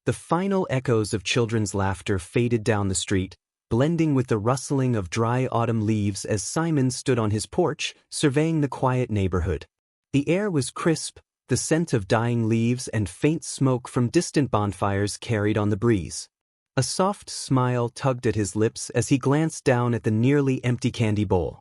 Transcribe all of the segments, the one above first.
The final echoes of children's laughter faded down the street, blending with the rustling of dry autumn leaves as Simon stood on his porch, surveying the quiet neighborhood. The air was crisp, the scent of dying leaves and faint smoke from distant bonfires carried on the breeze. A soft smile tugged at his lips as he glanced down at the nearly empty candy bowl.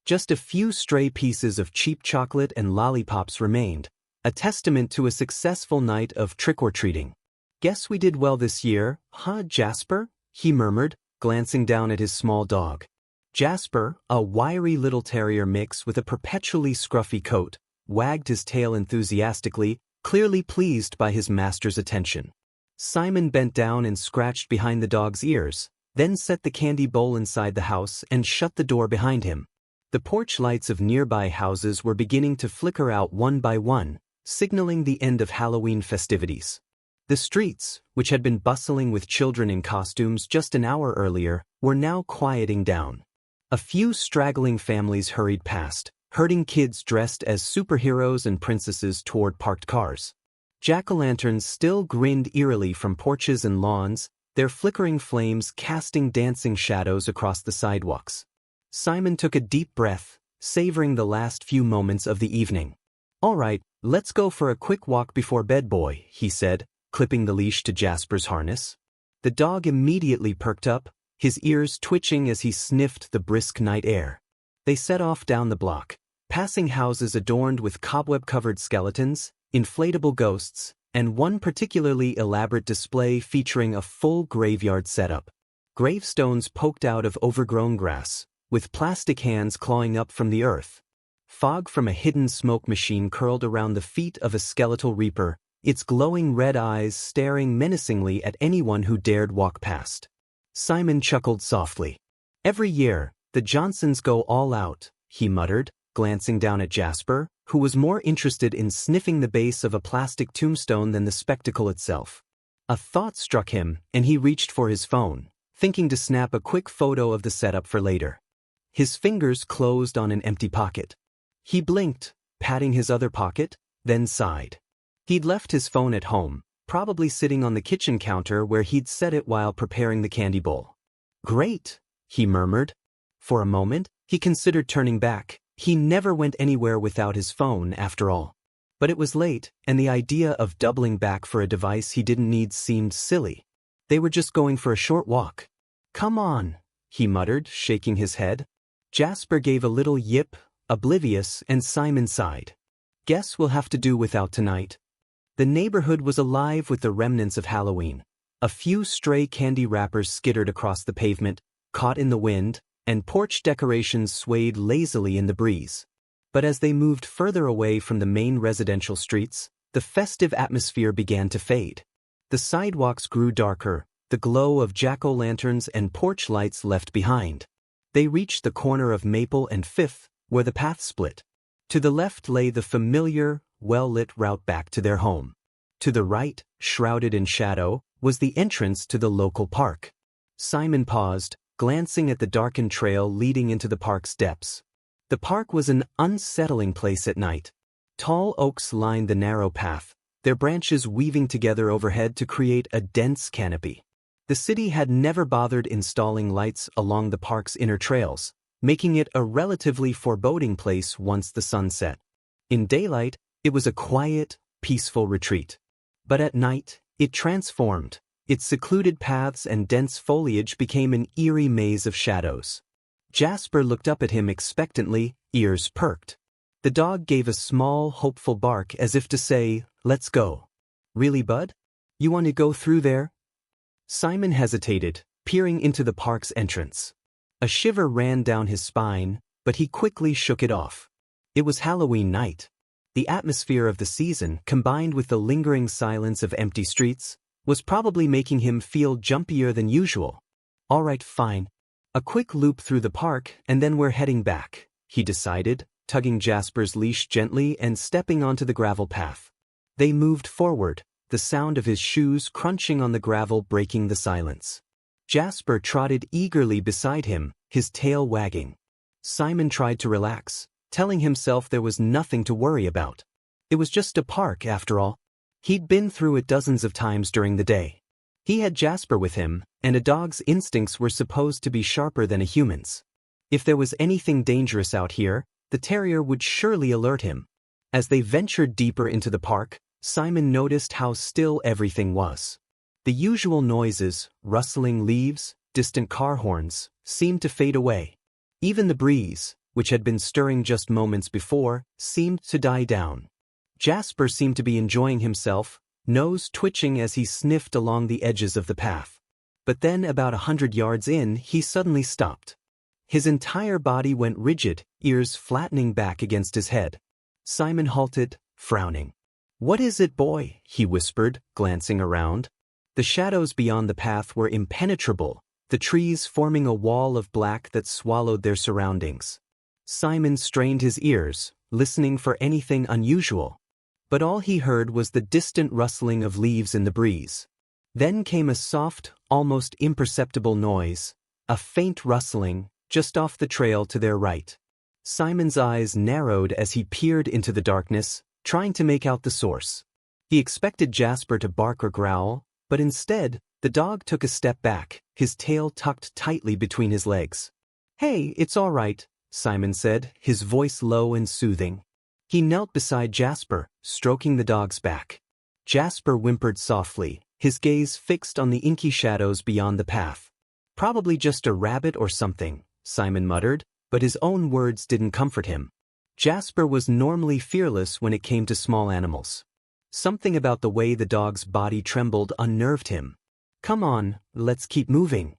Just a few stray pieces of cheap chocolate and lollipops remained, a testament to a successful night of trick-or-treating. "Guess we did well this year, huh, Jasper?" he murmured, glancing down at his small dog. Jasper, a wiry little terrier mix with a perpetually scruffy coat, wagged his tail enthusiastically, clearly pleased by his master's attention. Simon bent down and scratched behind the dog's ears, then set the candy bowl inside the house and shut the door behind him. The porch lights of nearby houses were beginning to flicker out one by one, signaling the end of Halloween festivities. The streets, which had been bustling with children in costumes just an hour earlier, were now quieting down. A few straggling families hurried past, herding kids dressed as superheroes and princesses toward parked cars. Jack-o'-lanterns still grinned eerily from porches and lawns, their flickering flames casting dancing shadows across the sidewalks. Simon took a deep breath, savoring the last few moments of the evening. "All right, let's go for a quick walk before bed, boy," he said, clipping the leash to Jasper's harness. The dog immediately perked up, his ears twitching as he sniffed the brisk night air. They set off down the block, passing houses adorned with cobweb-covered skeletons, inflatable ghosts, and one particularly elaborate display featuring a full graveyard setup. Gravestones poked out of overgrown grass, with plastic hands clawing up from the earth. Fog from a hidden smoke machine curled around the feet of a skeletal reaper, its glowing red eyes staring menacingly at anyone who dared walk past. Simon chuckled softly. "Every year, the Johnsons go all out," he muttered, glancing down at Jasper, who was more interested in sniffing the base of a plastic tombstone than the spectacle itself. A thought struck him, and he reached for his phone, thinking to snap a quick photo of the setup for later. His fingers closed on an empty pocket. He blinked, patting his other pocket, then sighed. He'd left his phone at home, probably sitting on the kitchen counter where he'd set it while preparing the candy bowl. "Great," he murmured. For a moment, he considered turning back. He never went anywhere without his phone, after all. But it was late, and the idea of doubling back for a device he didn't need seemed silly. They were just going for a short walk. "Come on," he muttered, shaking his head. Jasper gave a little yip, oblivious, and Simon sighed. "Guess we'll have to do without tonight." The neighborhood was alive with the remnants of Halloween. A few stray candy wrappers skittered across the pavement, caught in the wind, and porch decorations swayed lazily in the breeze. But as they moved further away from the main residential streets, the festive atmosphere began to fade. The sidewalks grew darker, the glow of jack-o'-lanterns and porch lights left behind. They reached the corner of Maple and Fifth, where the path split. To the left lay the familiar, well-lit route back to their home. To the right, shrouded in shadow, was the entrance to the local park. Simon paused, glancing at the darkened trail leading into the park's depths. The park was an unsettling place at night. Tall oaks lined the narrow path, their branches weaving together overhead to create a dense canopy. The city had never bothered installing lights along the park's inner trails, making it a relatively foreboding place once the sun set. In daylight, it was a quiet, peaceful retreat. But at night, it transformed. Its secluded paths and dense foliage became an eerie maze of shadows. Jasper looked up at him expectantly, ears perked. The dog gave a small, hopeful bark as if to say, "Let's go." "Really, bud? You want to go through there?" Simon hesitated, peering into the park's entrance. A shiver ran down his spine, but he quickly shook it off. It was Halloween night. The atmosphere of the season, combined with the lingering silence of empty streets, was probably making him feel jumpier than usual. "All right, fine. A quick loop through the park, and then we're heading back," he decided, tugging Jasper's leash gently and stepping onto the gravel path. They moved forward, the sound of his shoes crunching on the gravel breaking the silence. Jasper trotted eagerly beside him, his tail wagging. Simon tried to relax, telling himself there was nothing to worry about. It was just a park, after all. He'd been through it dozens of times during the day. He had Jasper with him, and a dog's instincts were supposed to be sharper than a human's. If there was anything dangerous out here, the terrier would surely alert him. As they ventured deeper into the park, Simon noticed how still everything was. The usual noises, rustling leaves, distant car horns, seemed to fade away. Even the breeze, which had been stirring just moments before, seemed to die down. Jasper seemed to be enjoying himself, nose twitching as he sniffed along the edges of the path. But then about 100 yards in, he suddenly stopped. His entire body went rigid, ears flattening back against his head. Simon halted, frowning. "What is it, boy?" he whispered, glancing around. The shadows beyond the path were impenetrable, the trees forming a wall of black that swallowed their surroundings. Simon strained his ears, listening for anything unusual. But all he heard was the distant rustling of leaves in the breeze. Then came a soft, almost imperceptible noise, a faint rustling, just off the trail to their right. Simon's eyes narrowed as he peered into the darkness, trying to make out the source. He expected Jasper to bark or growl, but instead, the dog took a step back, his tail tucked tightly between his legs. "Hey, it's all right," Simon said, his voice low and soothing. He knelt beside Jasper, stroking the dog's back. Jasper whimpered softly, his gaze fixed on the inky shadows beyond the path. "Probably just a rabbit or something," Simon muttered, but his own words didn't comfort him. Jasper was normally fearless when it came to small animals. Something about the way the dog's body trembled unnerved him. "Come on, let's keep moving."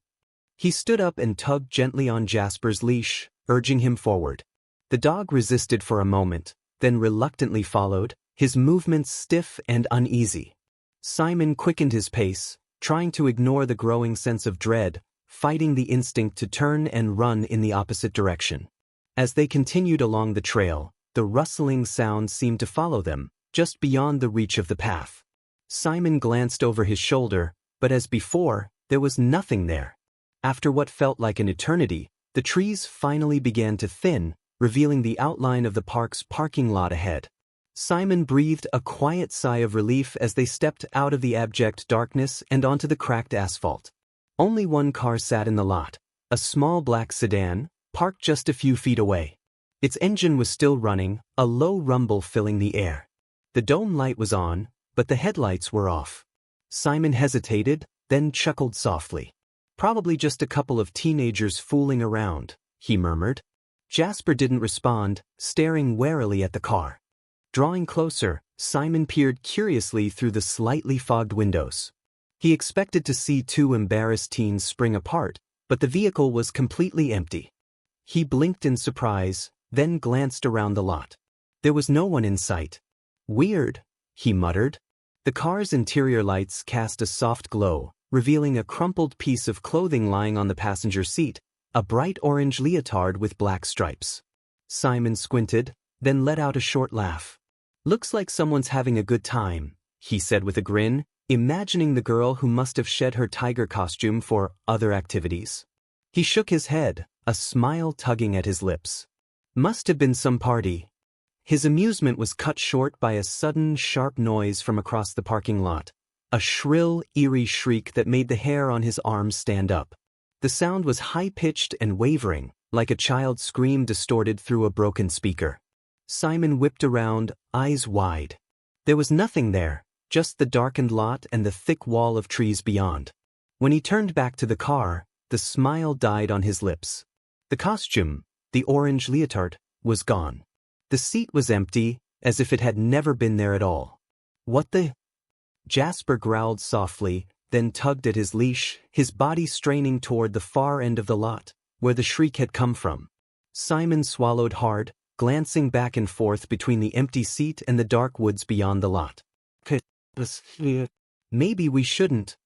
He stood up and tugged gently on Jasper's leash, urging him forward. The dog resisted for a moment, then reluctantly followed, his movements stiff and uneasy. Simon quickened his pace, trying to ignore the growing sense of dread, fighting the instinct to turn and run in the opposite direction. As they continued along the trail, the rustling sound seemed to follow them, just beyond the reach of the path. Simon glanced over his shoulder, but as before, there was nothing there. After what felt like an eternity, the trees finally began to thin, revealing the outline of the park's parking lot ahead. Simon breathed a quiet sigh of relief as they stepped out of the abject darkness and onto the cracked asphalt. Only one car sat in the lot, a small black sedan, parked just a few feet away. Its engine was still running, a low rumble filling the air. The dome light was on, but the headlights were off. Simon hesitated, then chuckled softly. "Probably just a couple of teenagers fooling around," he murmured. Jasper didn't respond, staring warily at the car. Drawing closer, Simon peered curiously through the slightly fogged windows. He expected to see two embarrassed teens spring apart, but the vehicle was completely empty. He blinked in surprise, then glanced around the lot. There was no one in sight. "Weird," he muttered. The car's interior lights cast a soft glow, revealing a crumpled piece of clothing lying on the passenger seat, a bright orange leotard with black stripes. Simon squinted, then let out a short laugh. "Looks like someone's having a good time," he said with a grin, imagining the girl who must have shed her tiger costume for other activities. He shook his head, a smile tugging at his lips. Must have been some party. His amusement was cut short by a sudden, sharp noise from across the parking lot, a shrill, eerie shriek that made the hair on his arms stand up. The sound was high-pitched and wavering, like a child's scream distorted through a broken speaker. Simon whipped around, eyes wide. There was nothing there, just the darkened lot and the thick wall of trees beyond. When he turned back to the car, the smile died on his lips. The costume, the orange leotard, was gone. The seat was empty, as if it had never been there at all. "What the—" Jasper growled softly, then tugged at his leash, his body straining toward the far end of the lot, where the shriek had come from. Simon swallowed hard, glancing back and forth between the empty seat and the dark woods beyond the lot. "Maybe we shouldn't."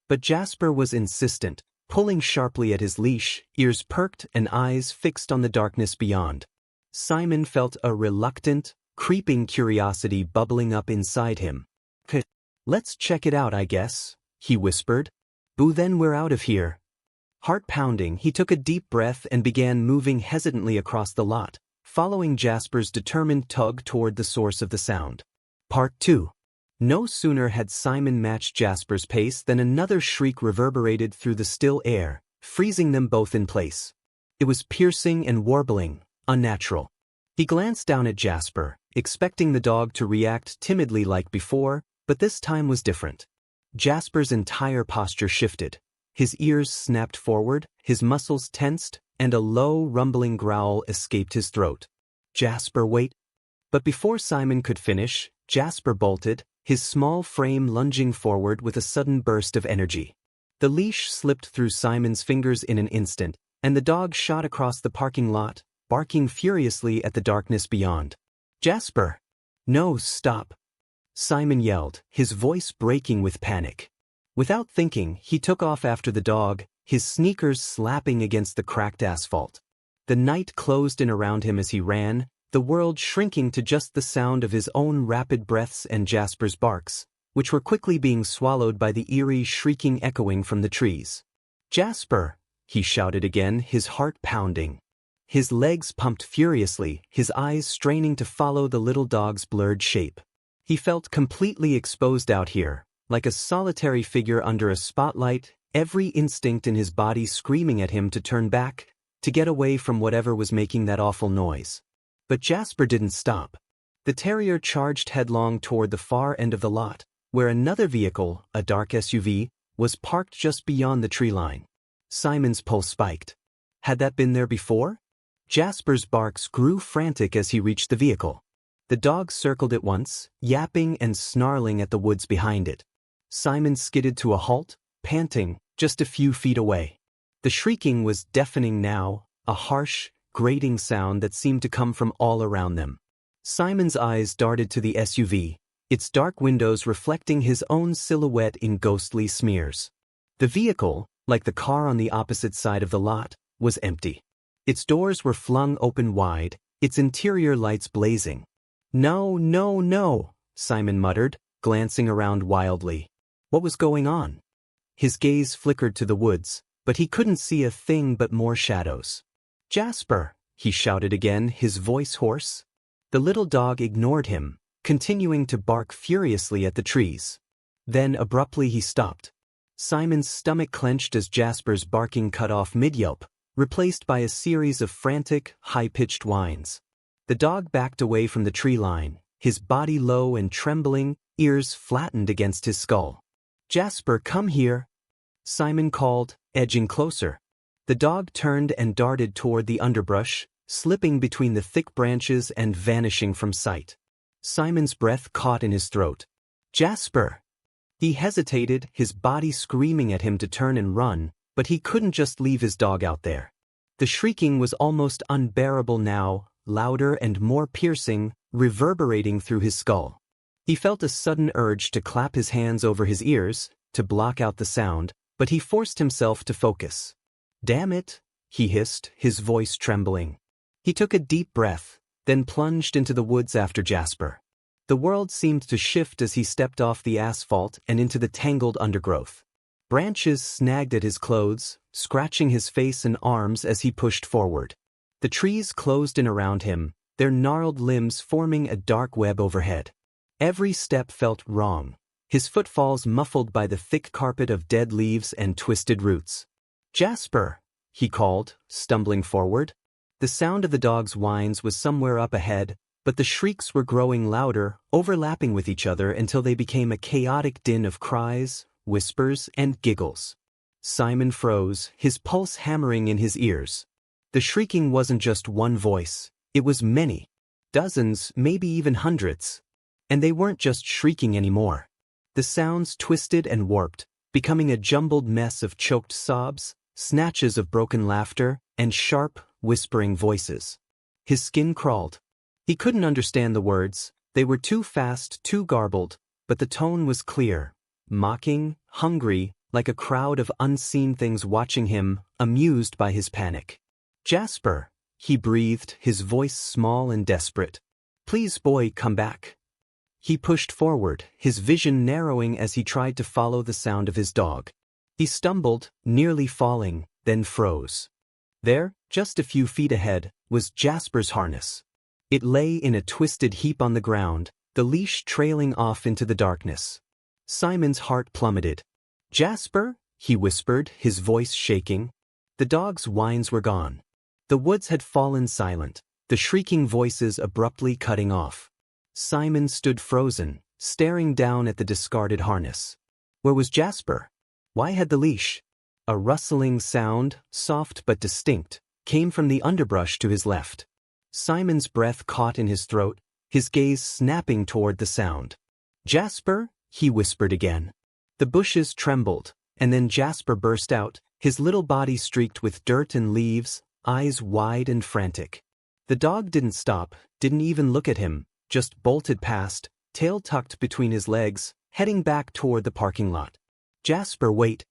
But Jasper was insistent, pulling sharply at his leash, ears perked and eyes fixed on the darkness beyond. Simon felt a reluctant, creeping curiosity bubbling up inside him. "Let's check it out, I guess," he whispered. "Boo, then we're out of here." Heart pounding, he took a deep breath and began moving hesitantly across the lot, following Jasper's determined tug toward the source of the sound. Part 2. No sooner had Simon matched Jasper's pace than another shriek reverberated through the still air, freezing them both in place. It was piercing and warbling, unnatural. He glanced down at Jasper, expecting the dog to react timidly like before, but this time was different. Jasper's entire posture shifted. His ears snapped forward, his muscles tensed, and a low, rumbling growl escaped his throat. "Jasper, wait." But before Simon could finish, Jasper bolted, his small frame lunging forward with a sudden burst of energy. The leash slipped through Simon's fingers in an instant, and the dog shot across the parking lot, barking furiously at the darkness beyond. "Jasper! No, stop!" Simon yelled, his voice breaking with panic. Without thinking, he took off after the dog, his sneakers slapping against the cracked asphalt. The night closed in around him as he ran, the world shrinking to just the sound of his own rapid breaths and Jasper's barks, which were quickly being swallowed by the eerie shrieking echoing from the trees. "Jasper!" he shouted again, his heart pounding. His legs pumped furiously, his eyes straining to follow the little dog's blurred shape. He felt completely exposed out here, like a solitary figure under a spotlight, every instinct in his body screaming at him to turn back, to get away from whatever was making that awful noise. But Jasper didn't stop. The terrier charged headlong toward the far end of the lot, where another vehicle, a dark SUV, was parked just beyond the tree line. Simon's pulse spiked. Had that been there before? Jasper's barks grew frantic as he reached the vehicle. The dog circled it once, yapping and snarling at the woods behind it. Simon skidded to a halt, panting, just a few feet away. The shrieking was deafening now, a harsh, grating sound that seemed to come from all around them. Simon's eyes darted to the SUV, its dark windows reflecting his own silhouette in ghostly smears. The vehicle, like the car on the opposite side of the lot, was empty. Its doors were flung open wide, its interior lights blazing. "No, no, no," Simon muttered, glancing around wildly. What was going on? His gaze flickered to the woods, but he couldn't see a thing but more shadows. "Jasper!" he shouted again, his voice hoarse. The little dog ignored him, continuing to bark furiously at the trees. Then abruptly he stopped. Simon's stomach clenched as Jasper's barking cut off mid-yelp, replaced by a series of frantic, high-pitched whines. The dog backed away from the tree line, his body low and trembling, ears flattened against his skull. "Jasper, come here!" Simon called, edging closer. The dog turned and darted toward the underbrush, slipping between the thick branches and vanishing from sight. Simon's breath caught in his throat. "Jasper!" He hesitated, his body screaming at him to turn and run, but he couldn't just leave his dog out there. The shrieking was almost unbearable now, louder and more piercing, reverberating through his skull. He felt a sudden urge to clap his hands over his ears, to block out the sound, but he forced himself to focus. "Damn it," he hissed, his voice trembling. He took a deep breath, then plunged into the woods after Jasper. The world seemed to shift as he stepped off the asphalt and into the tangled undergrowth. Branches snagged at his clothes, scratching his face and arms as he pushed forward. The trees closed in around him, their gnarled limbs forming a dark web overhead. Every step felt wrong, his footfalls muffled by the thick carpet of dead leaves and twisted roots. "Jasper!" he called, stumbling forward. The sound of the dog's whines was somewhere up ahead, but the shrieks were growing louder, overlapping with each other until they became a chaotic din of cries, whispers, and giggles. Simon froze, his pulse hammering in his ears. The shrieking wasn't just one voice, it was many. Dozens, maybe even hundreds. And they weren't just shrieking anymore. The sounds twisted and warped, becoming a jumbled mess of choked sobs, snatches of broken laughter, and sharp, whispering voices. His skin crawled. He couldn't understand the words, they were too fast, too garbled, but the tone was clear, mocking, hungry, like a crowd of unseen things watching him, amused by his panic. "Jasper," he breathed, his voice small and desperate. "Please, boy, come back." He pushed forward, his vision narrowing as he tried to follow the sound of his dog. He stumbled, nearly falling, then froze. There, just a few feet ahead, was Jasper's harness. It lay in a twisted heap on the ground, the leash trailing off into the darkness. Simon's heart plummeted. "Jasper?" he whispered, his voice shaking. The dog's whines were gone. The woods had fallen silent, the shrieking voices abruptly cutting off. Simon stood frozen, staring down at the discarded harness. Where was Jasper? Why had the leash? A rustling sound, soft but distinct, came from the underbrush to his left. Simon's breath caught in his throat, his gaze snapping toward the sound. "Jasper?" he whispered again. The bushes trembled, and then Jasper burst out, his little body streaked with dirt and leaves, eyes wide and frantic. The dog didn't stop, didn't even look at him, just bolted past, tail tucked between his legs, heading back toward the parking lot. "Jasper, wait."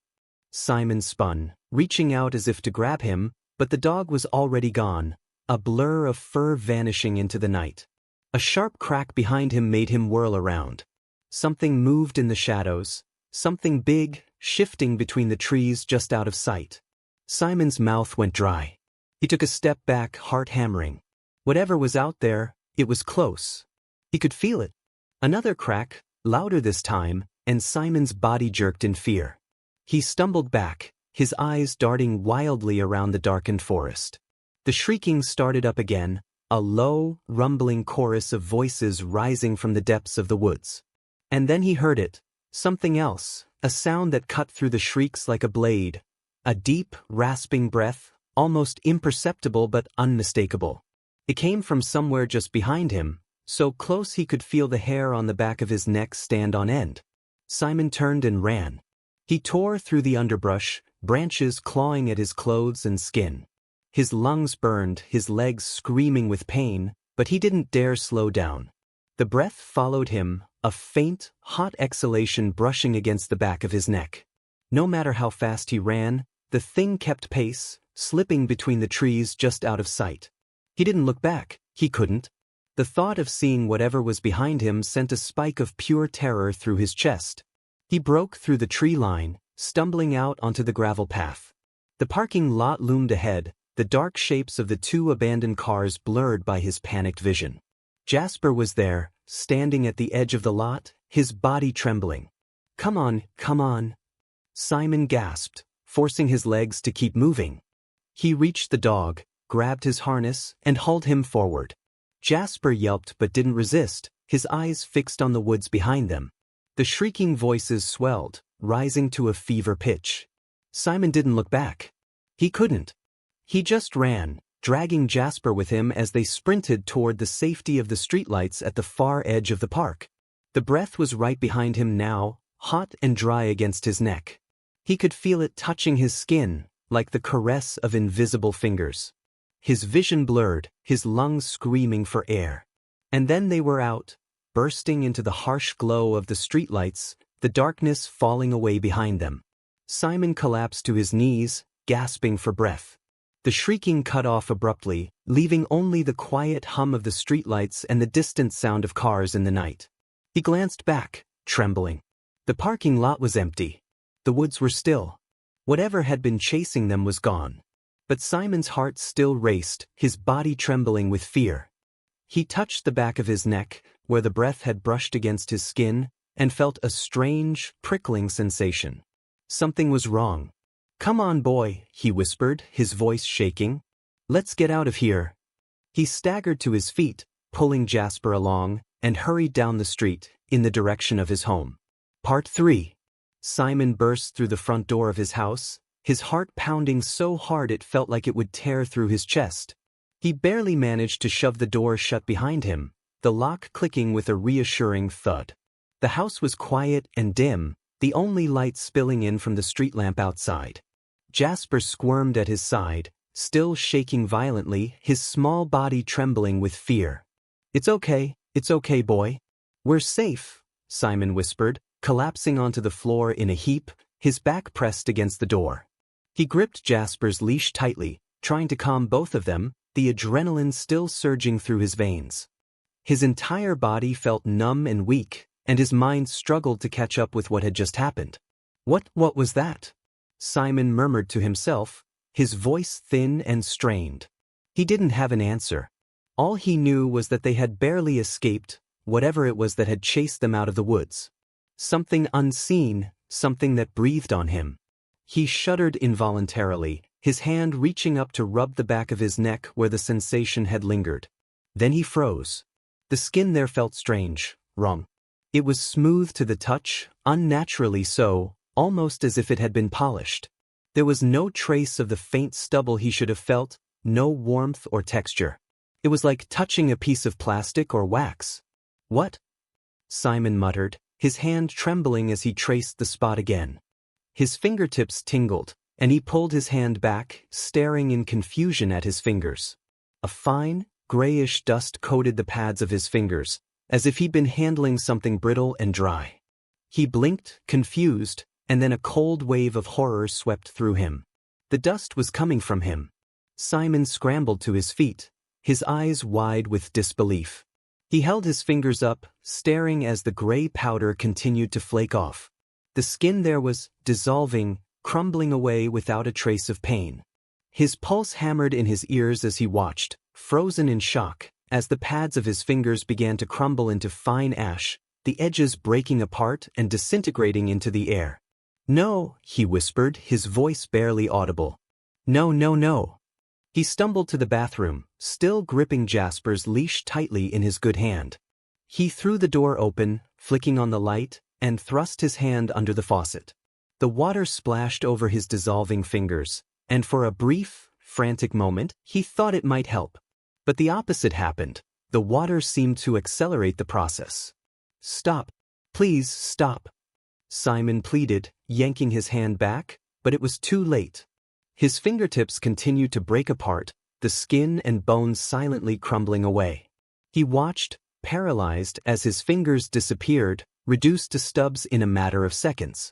Simon spun, reaching out as if to grab him, but the dog was already gone, a blur of fur vanishing into the night. A sharp crack behind him made him whirl around. Something moved in the shadows, something big, shifting between the trees just out of sight. Simon's mouth went dry. He took a step back, heart hammering. Whatever was out there, it was close. He could feel it. Another crack, louder this time, and Simon's body jerked in fear. He stumbled back, his eyes darting wildly around the darkened forest. The shrieking started up again, a low, rumbling chorus of voices rising from the depths of the woods. And then he heard it, something else, a sound that cut through the shrieks like a blade, a deep, rasping breath, almost imperceptible but unmistakable. It came from somewhere just behind him, so close he could feel the hair on the back of his neck stand on end. Simon turned and ran. He tore through the underbrush, branches clawing at his clothes and skin. His lungs burned, his legs screaming with pain, but he didn't dare slow down. The breath followed him, a faint, hot exhalation brushing against the back of his neck. No matter how fast he ran, the thing kept pace, slipping between the trees just out of sight. He didn't look back, he couldn't. The thought of seeing whatever was behind him sent a spike of pure terror through his chest. He broke through the tree line, stumbling out onto the gravel path. The parking lot loomed ahead, the dark shapes of the two abandoned cars blurred by his panicked vision. Jasper was there, standing at the edge of the lot, his body trembling. "Come on, come on." Simon gasped, forcing his legs to keep moving. He reached the dog, grabbed his harness, and hauled him forward. Jasper yelped but didn't resist, his eyes fixed on the woods behind them. The shrieking voices swelled, rising to a fever pitch. Simon didn't look back. He couldn't. He just ran, dragging Jasper with him as they sprinted toward the safety of the streetlights at the far edge of the park. The breath was right behind him now, hot and dry against his neck. He could feel it touching his skin, like the caress of invisible fingers. His vision blurred, his lungs screaming for air. And then they were out, bursting into the harsh glow of the streetlights, the darkness falling away behind them. Simon collapsed to his knees, gasping for breath. The shrieking cut off abruptly, leaving only the quiet hum of the streetlights and the distant sound of cars in the night. He glanced back, trembling. The parking lot was empty. The woods were still. Whatever had been chasing them was gone. But Simon's heart still raced, his body trembling with fear. He touched the back of his neck, where the breath had brushed against his skin, and felt a strange, prickling sensation. Something was wrong. "Come on, boy," he whispered, his voice shaking. "Let's get out of here." He staggered to his feet, pulling Jasper along, and hurried down the street, in the direction of his home. Part 3. Simon burst through the front door of his house, his heart pounding so hard it felt like it would tear through his chest. He barely managed to shove the door shut behind him, the lock clicking with a reassuring thud. The house was quiet and dim, the only light spilling in from the street lamp outside. Jasper squirmed at his side, still shaking violently, his small body trembling with fear. It's okay, boy. We're safe," Simon whispered, collapsing onto the floor in a heap, his back pressed against the door. He gripped Jasper's leash tightly, trying to calm both of them, the adrenaline still surging through his veins. His entire body felt numb and weak, and his mind struggled to catch up with what had just happened. What was that?" Simon murmured to himself, his voice thin and strained. He didn't have an answer. All he knew was that they had barely escaped, whatever it was that had chased them out of the woods. Something unseen, something that breathed on him. He shuddered involuntarily, his hand reaching up to rub the back of his neck where the sensation had lingered. Then he froze. The skin there felt strange, wrong. It was smooth to the touch, unnaturally so, almost as if it had been polished. There was no trace of the faint stubble he should have felt, no warmth or texture. It was like touching a piece of plastic or wax. "What?" Simon muttered, his hand trembling as he traced the spot again. His fingertips tingled, and he pulled his hand back, staring in confusion at his fingers. A fine, grayish dust coated the pads of his fingers, as if he'd been handling something brittle and dry. He blinked, confused, and then a cold wave of horror swept through him. The dust was coming from him. Simon scrambled to his feet, his eyes wide with disbelief. He held his fingers up, staring as the gray powder continued to flake off. The skin there was dissolving, crumbling away without a trace of pain. His pulse hammered in his ears as he watched, frozen in shock, as the pads of his fingers began to crumble into fine ash, the edges breaking apart and disintegrating into the air. "No," he whispered, his voice barely audible. "No, no, no." He stumbled to the bathroom, still gripping Jasper's leash tightly in his good hand. He threw the door open, flicking on the light, and thrust his hand under the faucet. The water splashed over his dissolving fingers, and for a brief, frantic moment, he thought it might help. But the opposite happened. The water seemed to accelerate the process. "Stop. Please stop," Simon pleaded, yanking his hand back, but it was too late. His fingertips continued to break apart, the skin and bones silently crumbling away. He watched, paralyzed, as his fingers disappeared, reduced to stubs in a matter of seconds.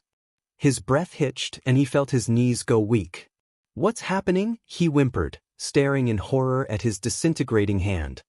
His breath hitched and he felt his knees go weak. "What's happening?" he whimpered, staring in horror at his disintegrating hand.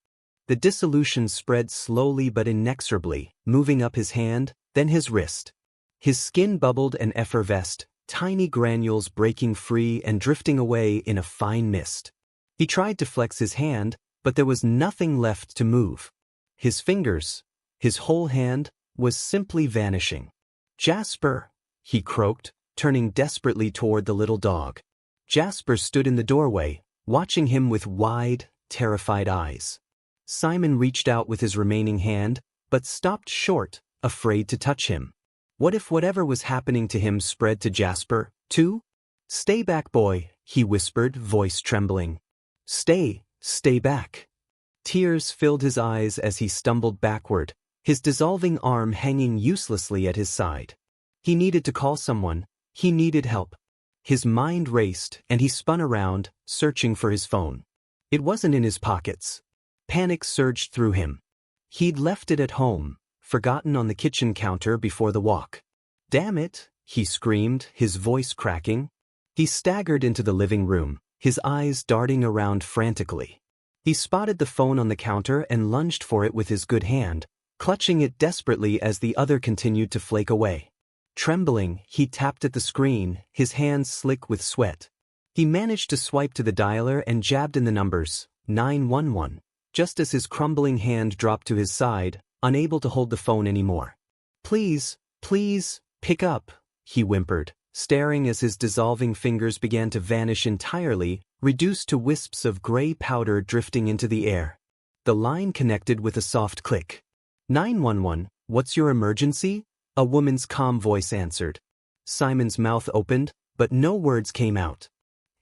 The dissolution spread slowly but inexorably, moving up his hand, then his wrist. His skin bubbled and effervesced, tiny granules breaking free and drifting away in a fine mist. He tried to flex his hand, but there was nothing left to move. His fingers, his whole hand, was simply vanishing. "Jasper," he croaked, turning desperately toward the little dog. Jasper stood in the doorway, watching him with wide, terrified eyes. Simon reached out with his remaining hand, but stopped short, afraid to touch him. What if whatever was happening to him spread to Jasper, too? "Stay back, boy," he whispered, voice trembling. Stay back." Tears filled his eyes as he stumbled backward, his dissolving arm hanging uselessly at his side. He needed to call someone. He needed help. His mind raced, and he spun around, searching for his phone. It wasn't in his pockets. Panic surged through him. He'd left it at home, forgotten on the kitchen counter before the walk. "Damn it," he screamed, his voice cracking. He staggered into the living room, his eyes darting around frantically. He spotted the phone on the counter and lunged for it with his good hand, clutching it desperately as the other continued to flake away. Trembling, he tapped at the screen, his hands slick with sweat. He managed to swipe to the dialer and jabbed in the numbers, 911, just as his crumbling hand dropped to his side, unable to hold the phone anymore. Please, pick up," he whimpered, staring as his dissolving fingers began to vanish entirely, reduced to wisps of gray powder drifting into the air. The line connected with a soft click. 911, what's your emergency?" a woman's calm voice answered. Simon's mouth opened, but no words came out.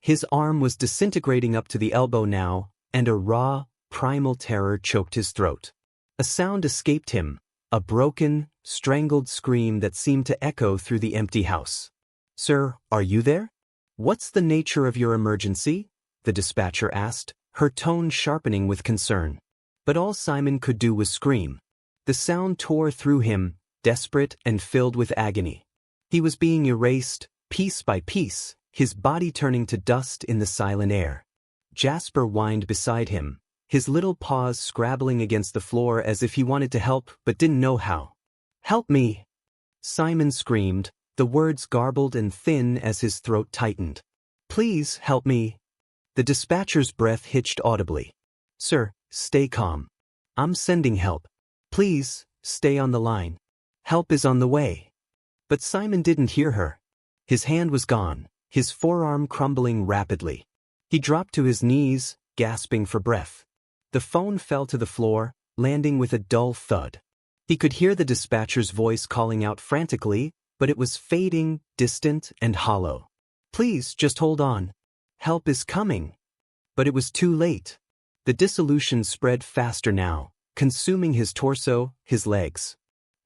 His arm was disintegrating up to the elbow now, and a raw, primal terror choked his throat. A sound escaped him, a broken, strangled scream that seemed to echo through the empty house. "Sir, are you there? What's the nature of your emergency?" the dispatcher asked, her tone sharpening with concern. But all Simon could do was scream. The sound tore through him, desperate and filled with agony. He was being erased, piece by piece, his body turning to dust in the silent air. Jasper whined beside him, his little paws scrabbling against the floor as if he wanted to help but didn't know how. "Help me!" Simon screamed, the words garbled and thin as his throat tightened. "Please help me." The dispatcher's breath hitched audibly. "Sir, stay calm. I'm sending help. Please, stay on the line. Help is on the way. But Simon didn't hear her. His hand was gone, his forearm crumbling rapidly. He dropped to his knees, gasping for breath. The phone fell to the floor, landing with a dull thud. He could hear the dispatcher's voice calling out frantically, but it was fading, distant, and hollow. Please, just hold on. Help is coming. But it was too late. The dissolution spread faster now, consuming his torso, his legs.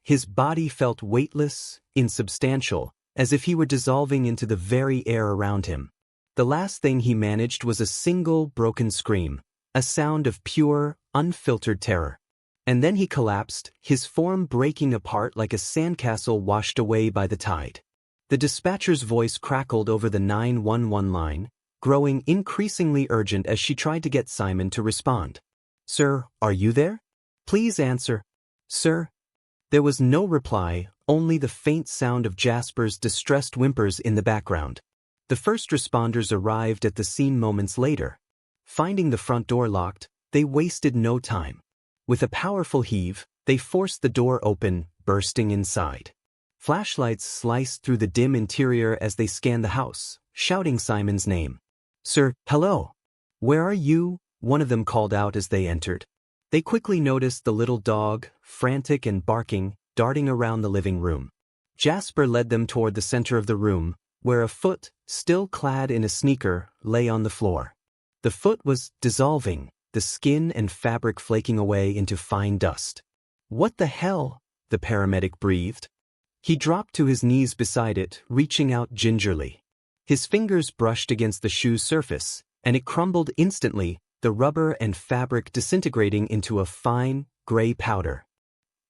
His body felt weightless, insubstantial, as if he were dissolving into the very air around him. The last thing he managed was a single broken scream, a sound of pure, unfiltered terror. And then he collapsed, his form breaking apart like a sandcastle washed away by the tide. The dispatcher's voice crackled over the 911 line, growing increasingly urgent as she tried to get Simon to respond. Sir, are you there? Please answer. Sir? There was no reply, only the faint sound of Jasper's distressed whimpers in the background. The first responders arrived at the scene moments later. Finding the front door locked, they wasted no time. With a powerful heave, they forced the door open, bursting inside. Flashlights sliced through the dim interior as they scanned the house, shouting Simon's name. Sir, hello. Where are you? One of them called out as they entered. They quickly noticed the little dog, frantic and barking, darting around the living room. Jasper led them toward the center of the room, where a foot, still clad in a sneaker, lay on the floor. The foot was dissolving, the skin and fabric flaking away into fine dust. What the hell? The paramedic breathed. He dropped to his knees beside it, reaching out gingerly. His fingers brushed against the shoe's surface, and it crumbled instantly, the rubber and fabric disintegrating into a fine, gray powder.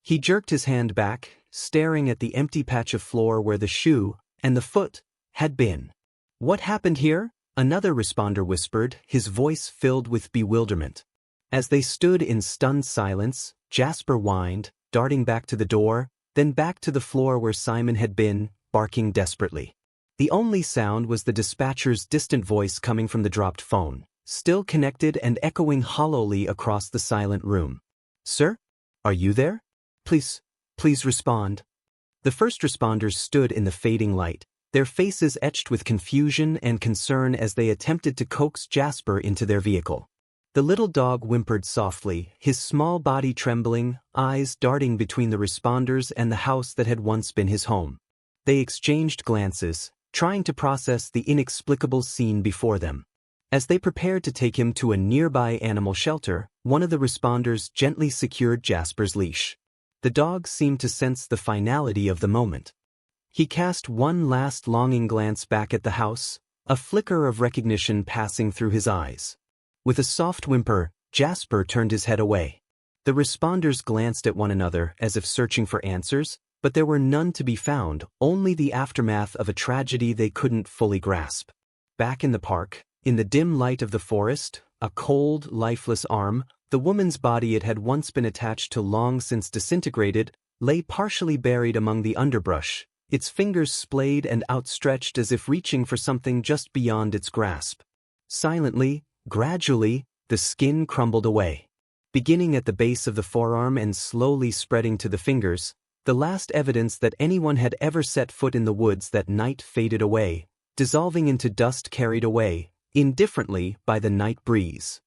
He jerked his hand back, staring at the empty patch of floor where the shoe, and the foot, had been. What happened here? Another responder whispered, his voice filled with bewilderment. As they stood in stunned silence, Jasper whined, darting back to the door, then back to the floor where Simon had been, barking desperately. The only sound was the dispatcher's distant voice coming from the dropped phone, still connected and echoing hollowly across the silent room. Sir? Are you there? Please respond. The first responders stood in the fading light, their faces etched with confusion and concern as they attempted to coax Jasper into their vehicle. The little dog whimpered softly, his small body trembling, eyes darting between the responders and the house that had once been his home. They exchanged glances, trying to process the inexplicable scene before them. As they prepared to take him to a nearby animal shelter, one of the responders gently secured Jasper's leash. The dog seemed to sense the finality of the moment. He cast one last longing glance back at the house, a flicker of recognition passing through his eyes. With a soft whimper, Jasper turned his head away. The responders glanced at one another as if searching for answers, but there were none to be found, only the aftermath of a tragedy they couldn't fully grasp. Back in the park, in the dim light of the forest, a cold, lifeless arm, the woman's body it had once been attached to long since disintegrated, lay partially buried among the underbrush, its fingers splayed and outstretched as if reaching for something just beyond its grasp. Silently, gradually, the skin crumbled away. Beginning at the base of the forearm and slowly spreading to the fingers, the last evidence that anyone had ever set foot in the woods that night faded away, dissolving into dust carried away, indifferently, by the night breeze.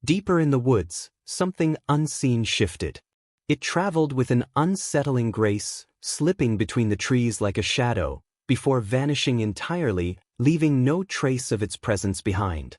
Deeper in the woods, something unseen shifted. It traveled with an unsettling grace, slipping between the trees like a shadow, before vanishing entirely, leaving no trace of its presence behind.